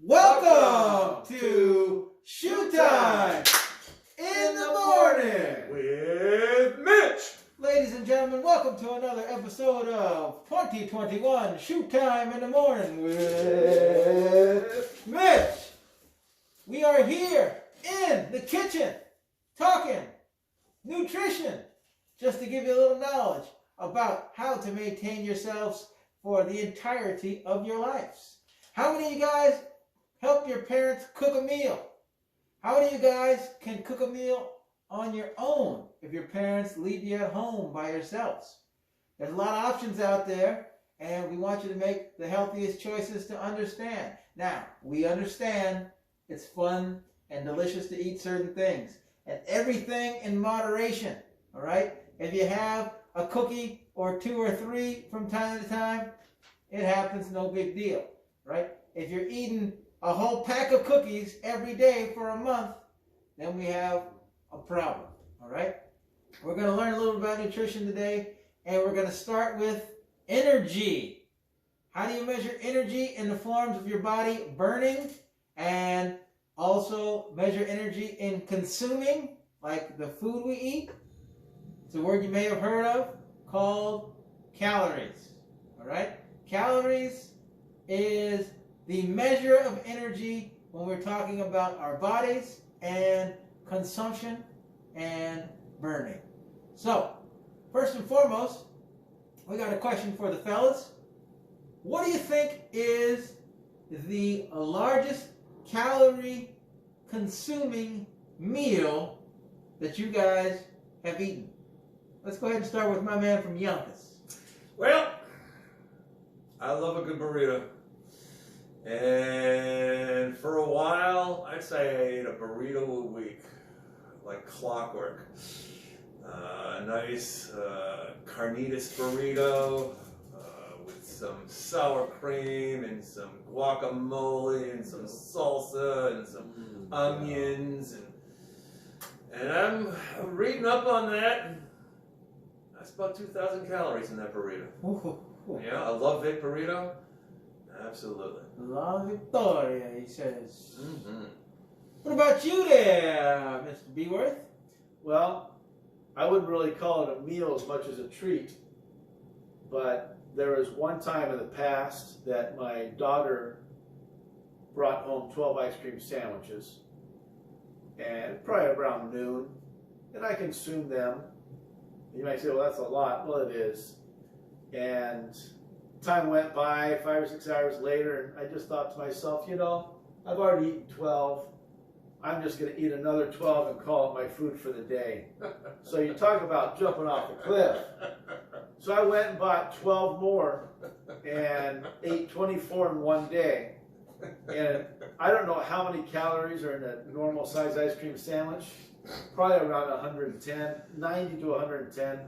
Welcome to Shoot Time in the Morning with Mitch. Ladies and gentlemen, welcome to another episode of 2021 Shoot Time in the Morning with Mitch. We are here in the kitchen talking nutrition, just to give you a little knowledge about how to maintain yourselves for the entirety of your lives. How many of you guys help your parents cook a meal? How many of you guys can cook a meal on your own if your parents leave you at home by yourselves? There's a lot of options out there, and we want you to make the healthiest choices to understand. Now, we understand it's fun and delicious to eat certain things, and everything in moderation, all right? If you have a cookie or two or three from time to time, it happens, no big deal, right? If you're eating a whole pack of cookies every day for a month, then we have a problem, all right? We're going to learn a little about nutrition today, and we're going to start with energy. How do you measure energy? In the forms of your body burning, and also measure energy in consuming, like the food we eat. It's a word you may have heard of called calories, all right? Calories is the measure of energy when we're talking about our bodies and consumption and burning. So, first and foremost, we got a question for the fellas. What do you think is the largest calorie consuming meal that you guys have eaten? Let's go ahead and start with my man from Yonkers. Well, I love a good burrito. And for a while, I'd say I ate a burrito a week, like clockwork. A nice carnitas burrito with some sour cream and some guacamole and some salsa and some onions. And I'm reading up on that. That's about 2,000 calories in that burrito. Yeah, a love it burrito. Absolutely. La Victoria, he says. What about you there, Mr. Beworth? Well, I wouldn't really call it a meal as much as a treat, but there was one time in the past that my daughter brought home 12 ice cream sandwiches, and probably around noon, and I consumed them. You might say, well, that's a lot. Well, it is. And time went by, 5 or 6 hours later, and I just thought to myself, you know, I've already eaten 12. I'm just going to eat another 12 and call it my food for the day. So you talk about jumping off the cliff. So I went and bought 12 more and ate 24 in one day. And I don't know how many calories are in a normal size ice cream sandwich. Probably around 110, 90 to 110.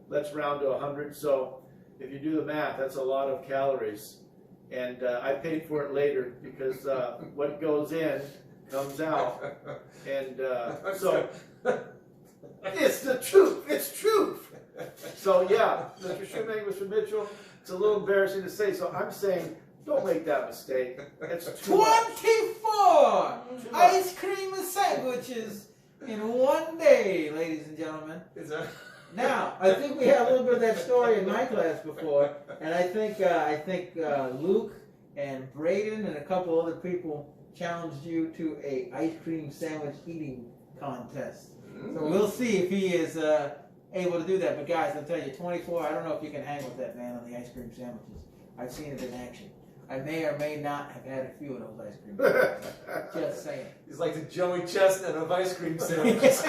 Let's round to 100. So if you do the math, that's a lot of calories. And I paid for it later because what goes in comes out. And so it's the truth. It's truth. So yeah, Mr. Shoemaker, Mr. Mitchell, it's a little embarrassing to say. So I'm saying, don't make that mistake. It's too 24 ice cream sandwiches in one day, ladies and gentlemen. Is that? Now, I think we had a little bit of that story in my class before, and I think Luke and Braden and a couple other people challenged you to a ice cream sandwich eating contest. So we'll see if he is able to do that. But guys, I'll tell you, 24, I don't know if you can hang with that man on the ice cream sandwiches. I've seen it in action. I may or may not have had a few of those ice cream sandwiches. Just saying. He's like the Joey Chestnut of ice cream sandwiches.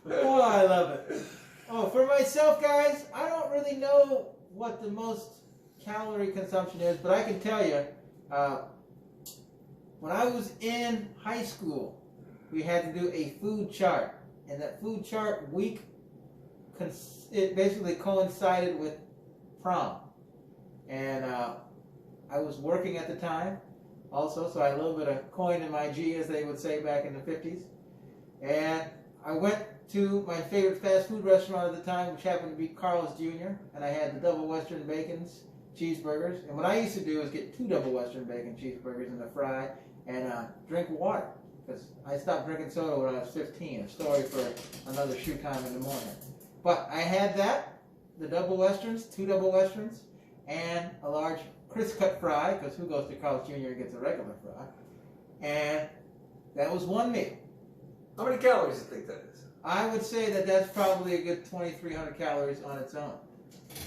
Oh, I love it. Oh, for myself, guys, I don't really know what the most calorie consumption is, but I can tell you, when I was in high school, we had to do a food chart, and that food chart week, it basically coincided with prom, and I was working at the time, also, so I had a little bit of coin in my G, as they would say back in the 50s, and I went to my favorite fast food restaurant at the time, which happened to be Carl's Jr., and I had the double Western bacons, cheeseburgers. And what I used to do is get 2 double Western bacon cheeseburgers and a fry and drink water. Because I stopped drinking soda when I was 15. A story for another shoe time in the morning. But I had that, the double Westerns, 2 double Westerns, and a large crisp cut fry, because who goes to Carl's Jr. and gets a regular fry? And that was one meal. How many calories do you think that is? I would say that that's probably a good 2,300 calories on its own.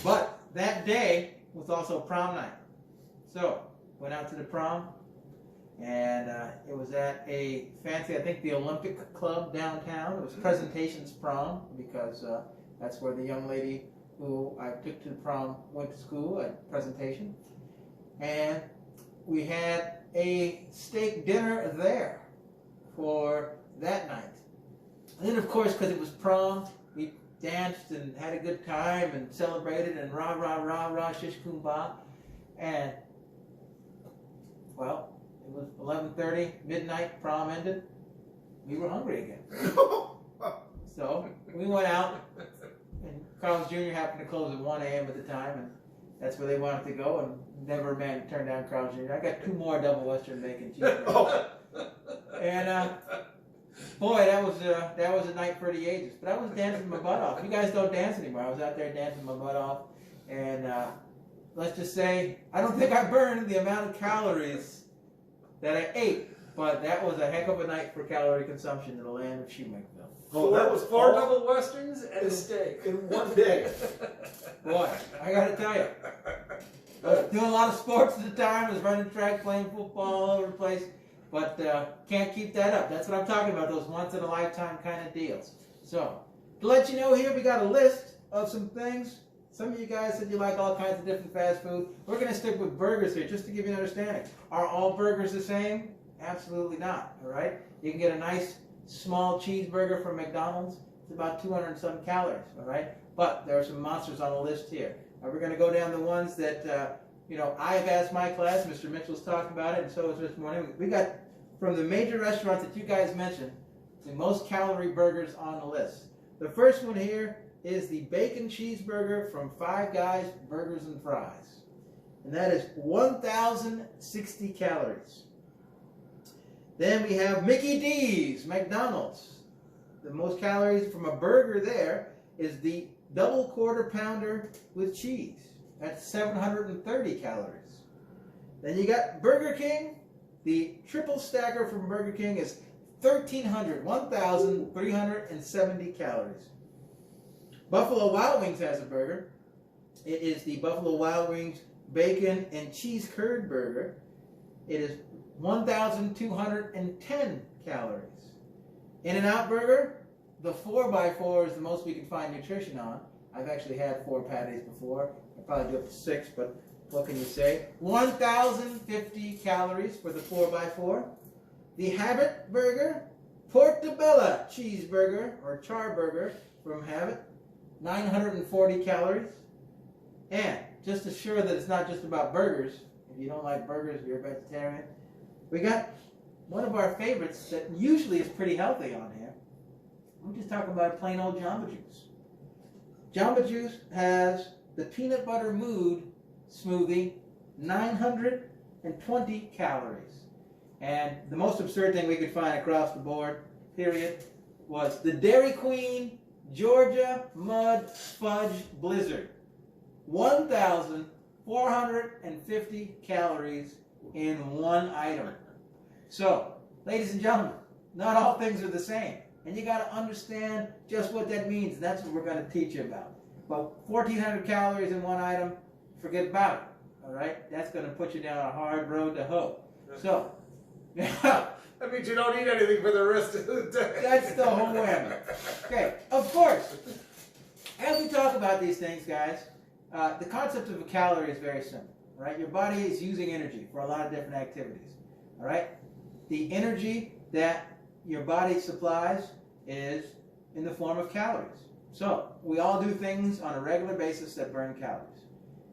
But that day was also prom night. So, went out to the prom, and it was at a fancy, I think the Olympic Club downtown. It was Presentations Prom, because that's where the young lady who I took to the prom went to school at Presentation. And we had a steak dinner there for that night. And then, of course, because it was prom, we danced and had a good time and celebrated and rah, rah, rah, rah, shish, kumbah. And, well, it was 11:30, midnight, prom ended. We were hungry again. So we went out, and Carl's Jr. happened to close at 1 a.m. at the time, and that's where they wanted to go, and never a man turned down Carl's Jr. I got 2 more double Western bacon cheeseburgers. And boy, that was a night for the ages. But I was dancing my butt off. You guys don't dance anymore. I was out there dancing my butt off, and let's just say I don't think I burned the amount of calories that I ate. But that was a heck of a night for calorie consumption in the land of Shoemakerville. Oh, that was 4 double Westerns and a steak. in one day. Boy, I got to tell you, I was doing a lot of sports at the time. I was running track, playing football all over the place. But can't keep that up. That's what I'm talking about, those once-in-a-lifetime kind of deals. So, to let you know here, we got a list of some things. Some of you guys said you like all kinds of different fast food. We're going to stick with burgers here, just to give you an understanding. Are all burgers the same? Absolutely not, all right? You can get a nice, small cheeseburger from McDonald's. It's about 200 and some calories, all right? But there are some monsters on the list here. We're going to go down the ones that... I've asked my class, Mr. Mitchell's talking about it, and so is Mr. Morning. We got, from the major restaurants that you guys mentioned, the most calorie burgers on the list. The first one here is the bacon cheeseburger from Five Guys Burgers and Fries. And that is 1,060 calories. Then we have Mickey D's, McDonald's. The most calories from a burger there is the double quarter pounder with cheese. That's 730 calories. Then you got Burger King. The triple stacker from Burger King is 1,370 calories. Buffalo Wild Wings has a burger. It is the Buffalo Wild Wings Bacon and Cheese Curd Burger. It is 1,210 calories. In-N-Out Burger, the 4x4 is the most we can find nutrition on. I've actually had 4 patties before. I'll probably do up to 6, but what can you say? 1,050 calories for the 4x4. The Habit Burger, Portobello Cheeseburger, or Charburger from Habit, 940 calories. And just to assure that it's not just about burgers, if you don't like burgers, you're a vegetarian, we got one of our favorites that usually is pretty healthy on here. I'm just talking about plain old Jamba Juice. Jamba Juice has the peanut butter mood smoothie, 920 calories. And the most absurd thing we could find across the board, period, was the Dairy Queen Georgia Mud Fudge Blizzard. 1,450 calories in one item. So, ladies and gentlemen, not all things are the same. And you got to understand just what that means. And that's what we're going to teach you about. But 1,400 calories in one item, forget about it. All right? That's going to put you down a hard road to hoe. So, that means you don't eat anything for the rest of the day. That's the whole whammy. Okay, of course, as we talk about these things, guys, the concept of a calorie is very simple. Right? Your body is using energy for a lot of different activities. All right? The energy that your body supplies is in the form of calories. So, we all do things on a regular basis that burn calories.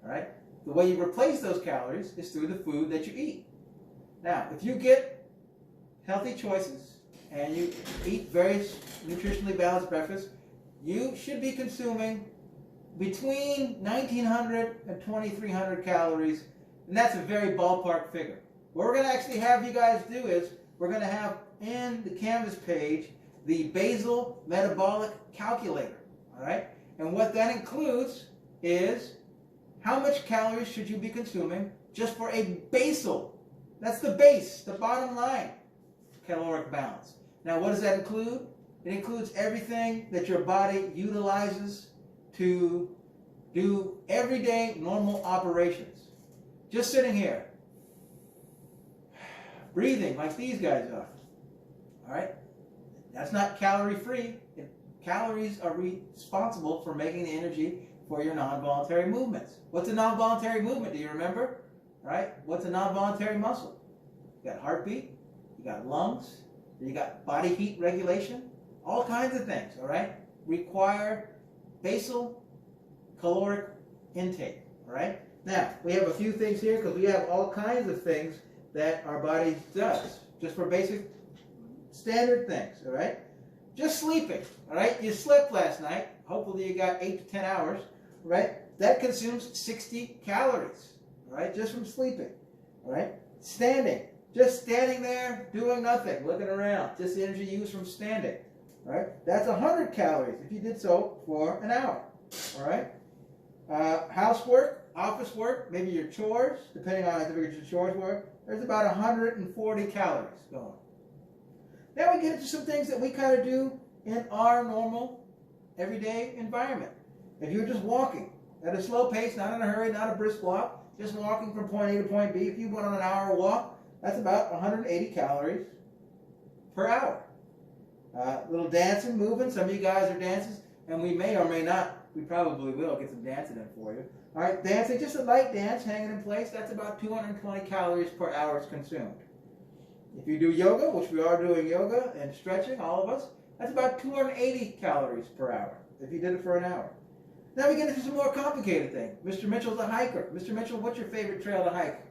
All right? The way you replace those calories is through the food that you eat. Now, if you get healthy choices and you eat very nutritionally balanced breakfast, you should be consuming between 1900 and 2300 calories, and that's a very ballpark figure. What we're going to actually have you guys do is we're going to have in the Canvas page the Basal metabolic calculator. All right, and what that includes is how much calories should you be consuming just for a basal. That's the base, the bottom line caloric balance. Now, what does that include? It includes everything that your body utilizes to do everyday normal operations. Just sitting here, breathing like these guys are. All right? That's not calorie free. Calories are responsible for making the energy for your non-voluntary movements. What's a non-voluntary movement? Do you remember? All right? What's a non-voluntary muscle? You got heartbeat, you got lungs, you got body heat regulation, all kinds of things, all right, require basal caloric intake, all right? Now, we have a few things here because we have all kinds of things that our body does, just for basic standard things, all right? Just sleeping, all right? You slept last night. Hopefully you got 8 to 10 hours, right? That consumes 60 calories, all right, just from sleeping, all right? Standing, just standing there doing nothing, looking around, just the energy used from standing, all right? That's 100 calories if you did so for an hour, all right? Housework, office work, maybe your chores, depending on how big your chores were, there's about 140 calories going. Now we get into some things that we kind of do in our normal, everyday environment. If you're just walking at a slow pace, not in a hurry, not a brisk walk, just walking from point A to point B, if you went on an hour walk, that's about 180 calories per hour. Little dancing, moving, some of you guys are dancers, and we may or may not, we probably will get some dancing in for you. All right, dancing, just a light dance, hanging in place, that's about 220 calories per hour is consumed. If you do yoga, which we are doing yoga and stretching, all of us, that's about 280 calories per hour if you did it for an hour. Now we get into some more complicated things. Mr. Mitchell's a hiker. Mr. Mitchell, what's your favorite trail to hike?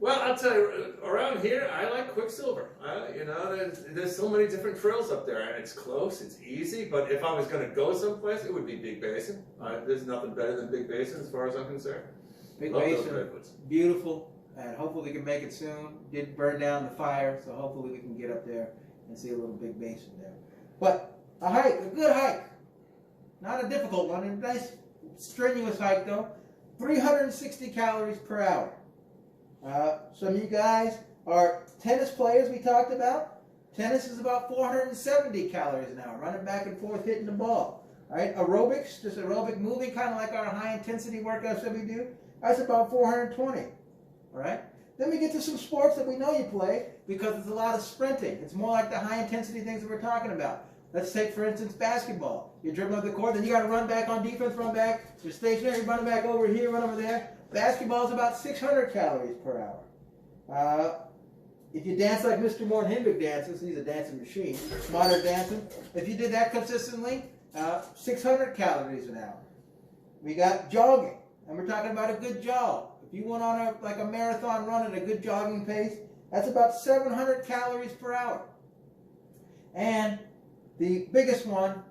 Well, I'll tell you, around here, I like Quicksilver. You know, there's so many different trails up there, and it's close, it's easy, but if I was going to go someplace, it would be Big Basin. There's nothing better than Big Basin as far as I'm concerned. Big Love Basin, those redwoods. beautiful, and hopefully we can make it soon. Did burn down the fire, so hopefully we can get up there and see a little Big Basin there. But a hike, a good hike, not a difficult one, a nice strenuous hike though, 360 calories per hour. Some of you guys are tennis players we talked about. Tennis is about 470 calories an hour, running back and forth, hitting the ball. All right, aerobics, just aerobic moving, kind of like our high intensity workouts that we do, that's about 420. All right, then we get to some sports that we know you play because it's a lot of sprinting. It's more like the high intensity things that we're talking about. Let's take, for instance, basketball. You're dribbling up the court, then you got to run back on defense, run back. You're stationary, run back over here, run over there. Basketball is about 600 calories per hour. If you dance like Mr. Morn-Hinvig dances, he's a dancing machine, modern dancing. If you did that consistently, 600 calories an hour. We got jogging, and we're talking about a good jog. If you went on a marathon run at a good jogging pace, that's about 700 calories per hour. And the biggest one,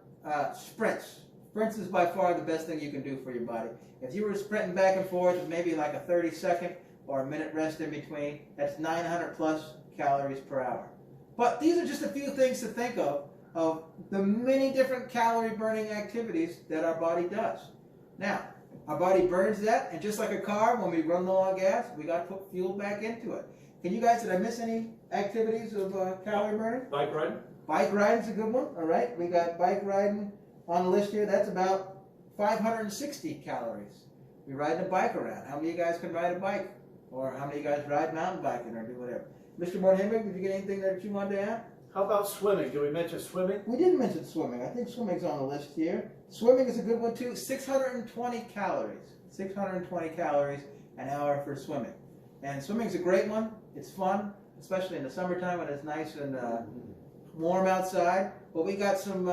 sprints. Sprints is by far the best thing you can do for your body. If you were sprinting back and forth with maybe like a 30-second or a minute rest in between, that's 900 plus calories per hour. But these are just a few things to think of the many different calorie burning activities that our body does. Now, our body burns that, and just like a car, when we run low on gas, we got to put fuel back into it. Can you guys, did I miss any activities of calorie burning? Bike riding? Bike riding's a good one, all right. We got bike riding on the list here. That's about 560 calories. We ride a bike around. How many of you guys can ride a bike? Or how many of you guys ride mountain biking or do whatever? Mr. Morn-Hinvig, did you get anything that you wanted to add? How about swimming? Did we mention swimming? We did mention swimming. I think swimming's on the list here. Swimming is a good one too. 620 calories. 620 calories an hour for swimming. And swimming's a great one. It's fun, especially in the summertime when it's nice and warm outside. But we got some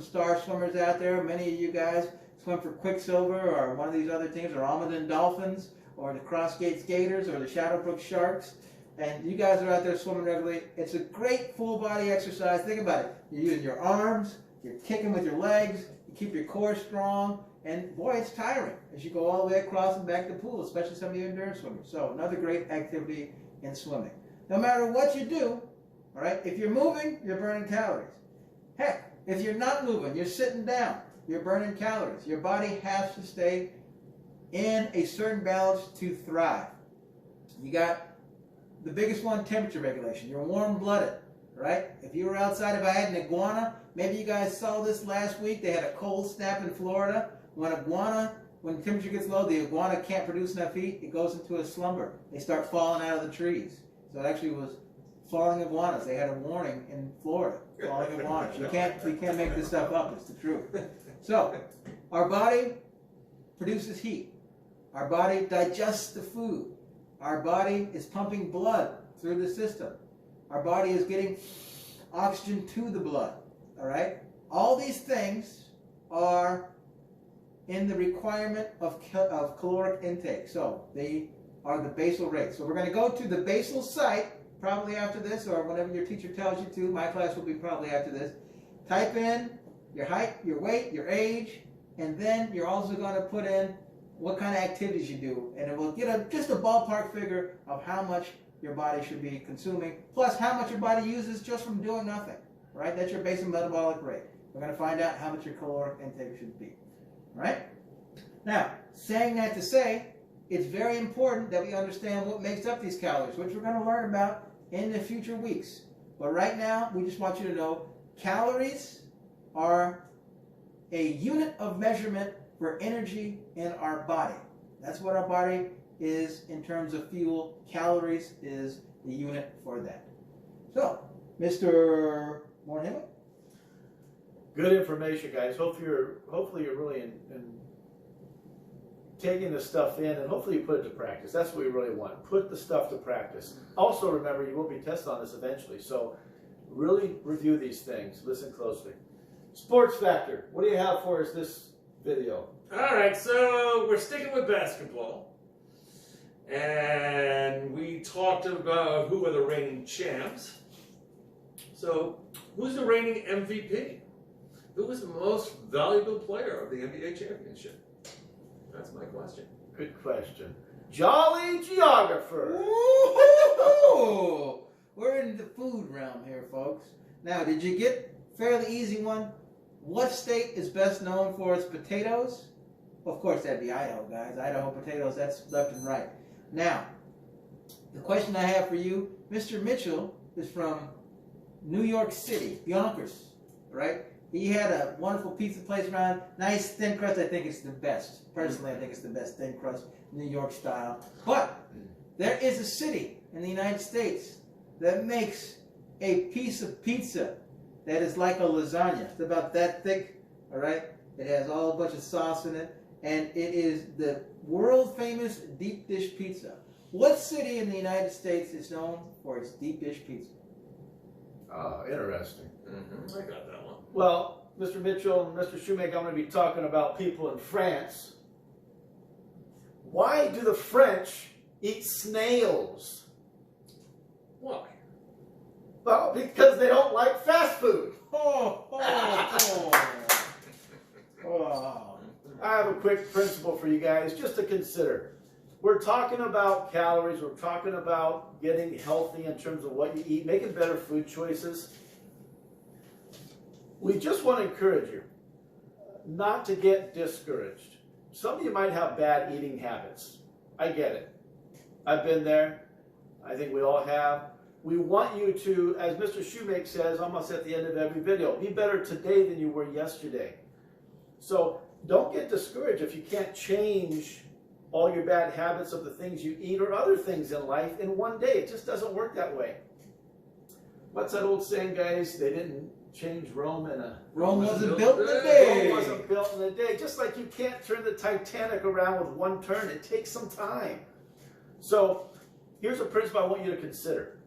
star swimmers out there. Many of you guys swim for Quicksilver or one of these other teams, or Almaden Dolphins, or the Crossgates Gators, or the Shadowbrook Sharks. And you guys are out there swimming regularly. It's a great full body exercise. Think about it. You're using your arms, you're kicking with your legs, you keep your core strong, And boy, it's tiring as you go all the way across and back to the pool, especially some of you endurance swimmers. So another great activity in swimming. No matter what you do, all right, if you're moving, you're burning calories. Heck, if you're not moving, you're sitting down, you're burning calories. Your body has to stay in a certain balance to thrive. You got the biggest one, temperature regulation. You're warm-blooded, right? If you were outside, if I had an iguana, maybe you guys saw this last week. They had a cold snap in Florida. When the temperature gets low, the iguana can't produce enough heat. It goes into a slumber. They start falling out of the trees. So it actually was falling iguanas. They had a warning in Florida. Falling iguanas. We can't make this stuff up. It's the truth. So our body produces heat. Our body digests the food. Our body is pumping blood through the system. Our body is getting oxygen to the blood. All right? All these things are in the requirement of caloric intake. So they are the basal rate. So we're going to go to the basal site probably after this, or whenever your teacher tells you to. My class will be probably after this. Type in your height, your weight, your age, and then you're also going to put in what kind of activities you do, and it will get just a ballpark figure of how much your body should be consuming, plus how much your body uses just from doing nothing, right? That's your basal metabolic rate. We're going to find out how much your caloric intake should be, right? Now, saying that to say, it's very important that we understand what makes up these calories, which we're going to learn about in the future weeks. But right now, we just want you to know calories are a unit of measurement for energy in our body. That's what our body is in terms of fuel. Calories is the unit for that. So, Mr. Moorhead? Good information, guys. Hopefully you're really in taking this stuff in, and hopefully you put it to practice. That's what we really want. Put the stuff to practice. Also, remember, you will be tested on this eventually. So, really review these things. Listen closely. Sports factor. What do you have for us this video? All right, so we're sticking with basketball, and we talked about who are the reigning champs. So, who's the reigning MVP? Who was the most valuable player of the NBA championship? That's my question. Good question. Jolly geographer. Woo-hoo-hoo! We're in the food realm here, folks. Now, did you get a fairly easy one? What state is best known for its potatoes? Of course, that'd be Idaho, guys. Idaho potatoes, that's left and right. Now, the question I have for you, Mr. Mitchell is from New York City, Yonkers, right? He had a wonderful pizza place around, nice thin crust. I think it's the best. Personally, I think it's the best thin crust, New York style. But there is a city in the United States that makes a piece of pizza that is like a lasagna. It's about that thick, all right? It has all a bunch of sauce in it, and it is the world-famous deep dish pizza. What city in the United States is known for its deep dish pizza? Interesting. I got that one. Well, Mr. Mitchell and Mr. Shoemaker, I'm going to be talking about people in France. Why do the French eat snails? Why? Well, because they don't like fast food. I have a quick principle for you guys just to consider. We're talking about calories. We're talking about getting healthy in terms of what you eat, making better food choices. We just want to encourage you not to get discouraged. Some of you might have bad eating habits. I get it. I've been there. I think we all have. We want you to, as Mr. Shoemaker says almost at the end of every video, be better today than you were yesterday. So don't get discouraged if you can't change all your bad habits of the things you eat or other things in life in one day. It just doesn't work that way. What's that old saying, guys? They didn't change Rome in a... Rome wasn't built in a day. Rome wasn't built in a day. Just like you can't turn the Titanic around with one turn. It takes some time. So here's a principle I want you to consider.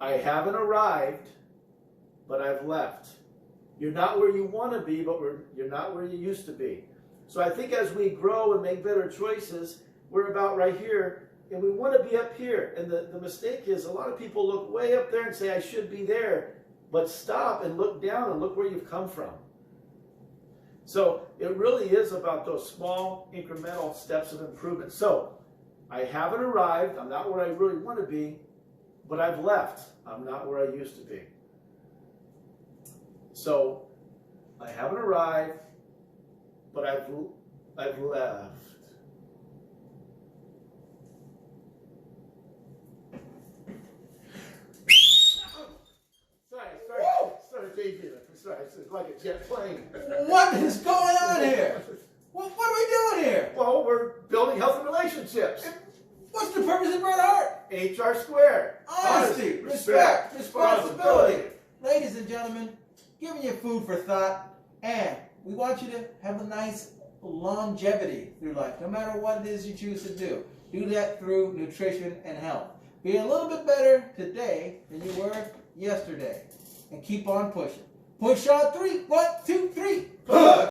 I haven't arrived, but I've left. You're not where you want to be, but you're not where you used to be. So I think as we grow and make better choices, we're about right here, and we want to be up here. And the mistake is a lot of people look way up there and say, I should be there. But stop and look down and look where you've come from. So it really is about those small incremental steps of improvement. So I haven't arrived. I'm not where I really want to be, but I've left. I'm not where I used to be. So I haven't arrived, but I've left. Sorry, JJ. Sorry, it's like a jet plane. What is going on here? What are we doing here? Well, we're building healthy relationships. What's the purpose of Bret Hart? HR squared. Honesty, respect, responsibility. Ladies and gentlemen, giving you food for thought, and we want you to have a nice longevity through life, no matter what it is you choose to do. Do that through nutrition and health. Be a little bit better today than you were yesterday, and keep on pushing. Push on 3. 1, 2, 3. Push!